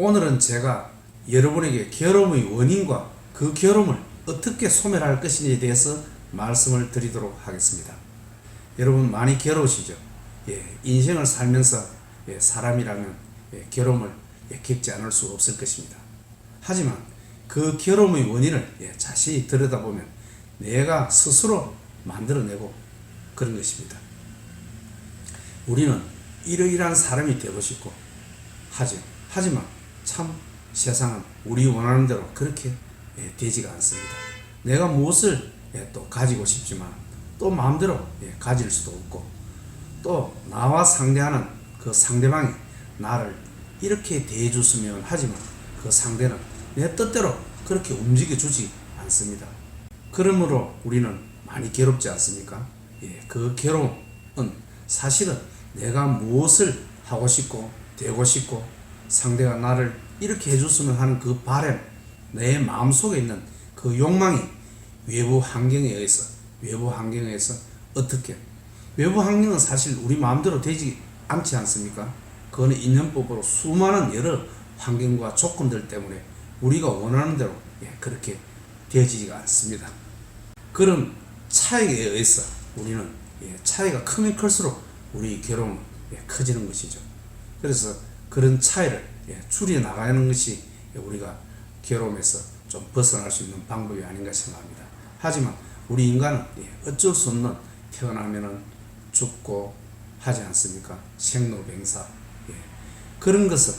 오늘은 제가 여러분에게 괴로움의 원인과 그 괴로움을 어떻게 소멸할 것인지에 대해서 말씀을 드리도록 하겠습니다. 여러분 많이 괴로우시죠? 인생을 살면서 사람이라면 괴로움을 겪지 않을 수 없을 것입니다. 하지만 그 괴로움의 원인을 자세히 들여다보면 내가 스스로 만들어내고 그런 것입니다. 우리는 이러이러한 사람이 되고 싶고 하죠. 하지만 참 세상은 우리 원하는 대로 그렇게 되지가 않습니다. 내가 무엇을 또 가지고 싶지만 또 마음대로 가질 수도 없고, 또 나와 상대하는 그 상대방이 나를 이렇게 대해줬으면 하지만 그 상대는 내 뜻대로 그렇게 움직여주지 않습니다. 그러므로 우리는 많이 괴롭지 않습니까? 그 괴로움은 사실은 내가 무엇을 하고 싶고 되고 싶고 상대가 나를 이렇게 해줬으면 하는 그 바람, 내 마음속에 있는 그 욕망이 외부 환경에 의해서 어떻게, 외부 환경은 사실 우리 마음대로 되지 않지 않습니까? 그거는 인연법으로 수많은 여러 환경과 조건들 때문에 우리가 원하는 대로 그렇게 되어지지가 않습니다. 그런 차이에 의해서 우리는 차이가 크면 클수록 우리 괴로움은 커지는 것이죠. 그래서 그런 차이를 줄여 나가는 것이 우리가 괴로움에서 좀 벗어날 수 있는 방법이 아닌가 생각합니다. 하지만 우리 인간은 어쩔 수 없는, 태어나면은 죽고 하지 않습니까? 생로병사. 그런 것은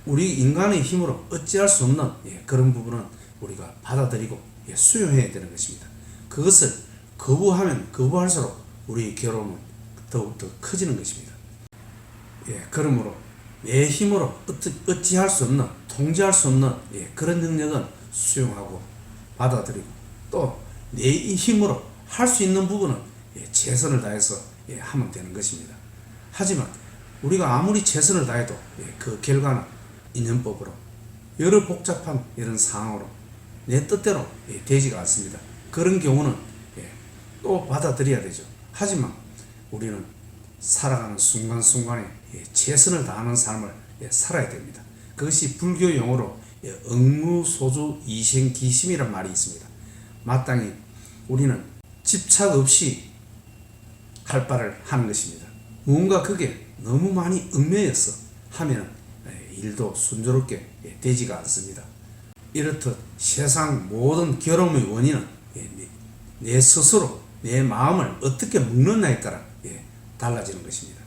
우리 인간의 힘으로 어찌할 수 없는 그런 부분은 우리가 받아들이고 수용해야 되는 것입니다. 그것을 거부하면 거부할수록 우리 괴로움은 더욱더 커지는 것입니다. 그러므로 내 힘으로 어찌할 수 없는, 통제할 수 없는 그런 능력은 수용하고 받아들이고, 또 내 힘으로 할 수 있는 부분은 최선을 다해서 하면 되는 것입니다. 하지만 우리가 아무리 최선을 다해도 그 결과는 인연법으로 여러 복잡한 이런 상황으로 내 뜻대로 되지가 않습니다. 그런 경우는 또 받아들여야 되죠. 하지만 우리는 살아가는 순간순간에 최선을 다하는 삶을 살아야 됩니다. 그것이 불교 용어로 응무소주 이생기심이란 말이 있습니다. 마땅히 우리는 집착 없이 할 바를 하는 것입니다. 무언가 그게 너무 많이 얽매여서 하면 일도 순조롭게 되지가 않습니다. 이렇듯 세상 모든 괴로움의 원인은 내 스스로 내 마음을 어떻게 먹느냐에 따라 달라지는 것입니다.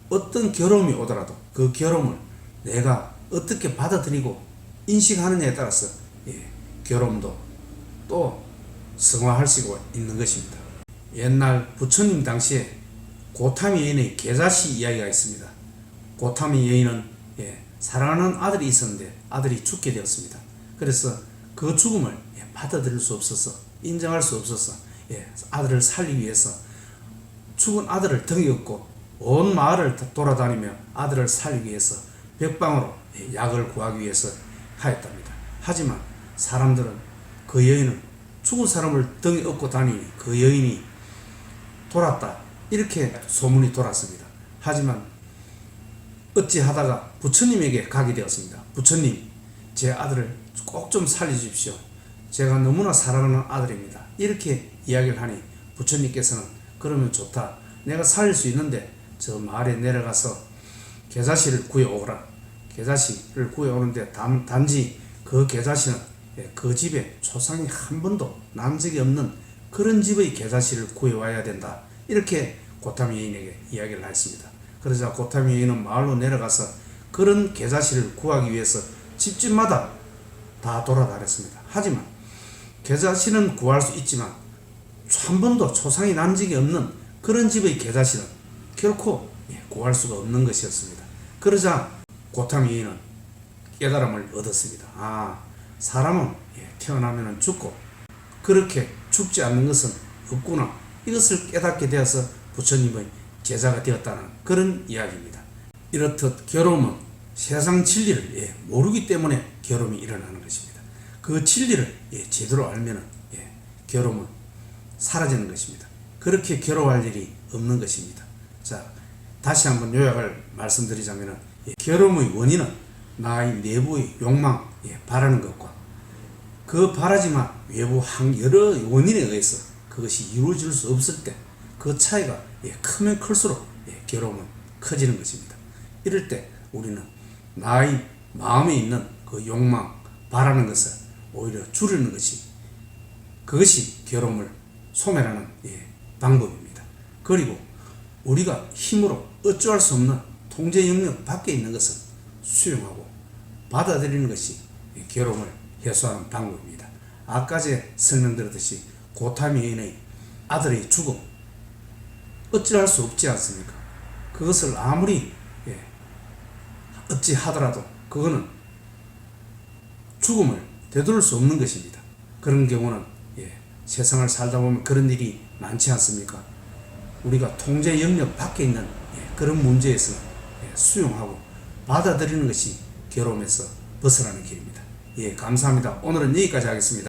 어떤 괴로움이 오더라도 그 괴로움을 내가 어떻게 받아들이고 인식하느냐에 따라서 괴로움도 또 승화할 수 있는 것입니다. 옛날 부처님 당시에 고타미 여인의 계자시 이야기가 있습니다. 고타미 여인은 사랑하는 아들이 있었는데 아들이 죽게 되었습니다. 그래서 그 죽음을 받아들일 수 없어서, 인정할 수 없어서 아들을 살리기 위해서 죽은 아들을 등에 업고 온 마을을 돌아다니며 아들을 살리기 위해서 백방으로 약을 구하기 위해서 하였답니다. 하지만 사람들은 그 여인은 죽은 사람을 등에 업고 다니니 그 여인이 돌았다, 이렇게 소문이 돌았습니다. 하지만 어찌하다가 부처님에게 가게 되었습니다. 부처님, 제 아들을 꼭 좀 살려주십시오. 제가 너무나 사랑하는 아들입니다. 이렇게 이야기를 하니 부처님께서는 그러면 좋다. 내가 살릴 수 있는데 저 마을에 내려가서 계자씨를 구해오거라. 계자씨를 구해오는데 단지 그 계자씨는 그 집에 초상이 한 번도 난 적이 없는 그런 집의 계자씨를 구해와야 된다. 이렇게 고타미 여인에게 이야기를 했습니다. 그러자 고타미 여인은 마을로 내려가서 그런 계자씨를 구하기 위해서 집집마다 다 돌아다녔습니다. 하지만 계자씨는 구할 수 있지만 한 번도 초상이 난 적이 없는 그런 집의 계자씨는 결코 구할 수가 없는 것이었습니다. 그러자 고타미 여인은 깨달음을 얻었습니다. 사람은 태어나면 죽고 그렇게 죽지 않는 것은 없구나. 이것을 깨닫게 되어서 부처님의 제자가 되었다는 그런 이야기입니다. 이렇듯 괴로움은 세상 진리를 모르기 때문에 괴로움이 일어나는 것입니다. 그 진리를 제대로 알면 괴로움은 사라지는 것입니다. 그렇게 괴로워할 일이 없는 것입니다. 자, 다시 한번 요약을 말씀드리자면 괴로움의 원인은 나의 내부의 욕망, 바라는 것과 그 바라지만 외부 여러 원인에 의해서 그것이 이루어질 수 없을 때 그 차이가 크면 클수록 괴로움은 커지는 것입니다. 이럴 때 우리는 나의 마음에 있는 그 욕망, 바라는 것을 오히려 줄이는 것이 그것이 괴로움을 소멸하는 방법입니다. 그리고 우리가 힘으로 어찌할 수 없는 통제 영역 밖에 있는 것은 수용하고 받아들이는 것이 괴로움을 해소하는 방법입니다. 아까 제 설명드렸듯이 고탐 여인의 아들의 죽음 어찌할 수 없지 않습니까? 그것을 아무리 어찌 하더라도 그거는 죽음을 되돌릴 수 없는 것입니다. 그런 경우는 세상을 살다 보면 그런 일이 많지 않습니까? 우리가 통제 영역 밖에 있는 그런 문제에서 수용하고 받아들이는 것이 괴로움에서 벗어나는 길입니다. 감사합니다. 오늘은 여기까지 하겠습니다.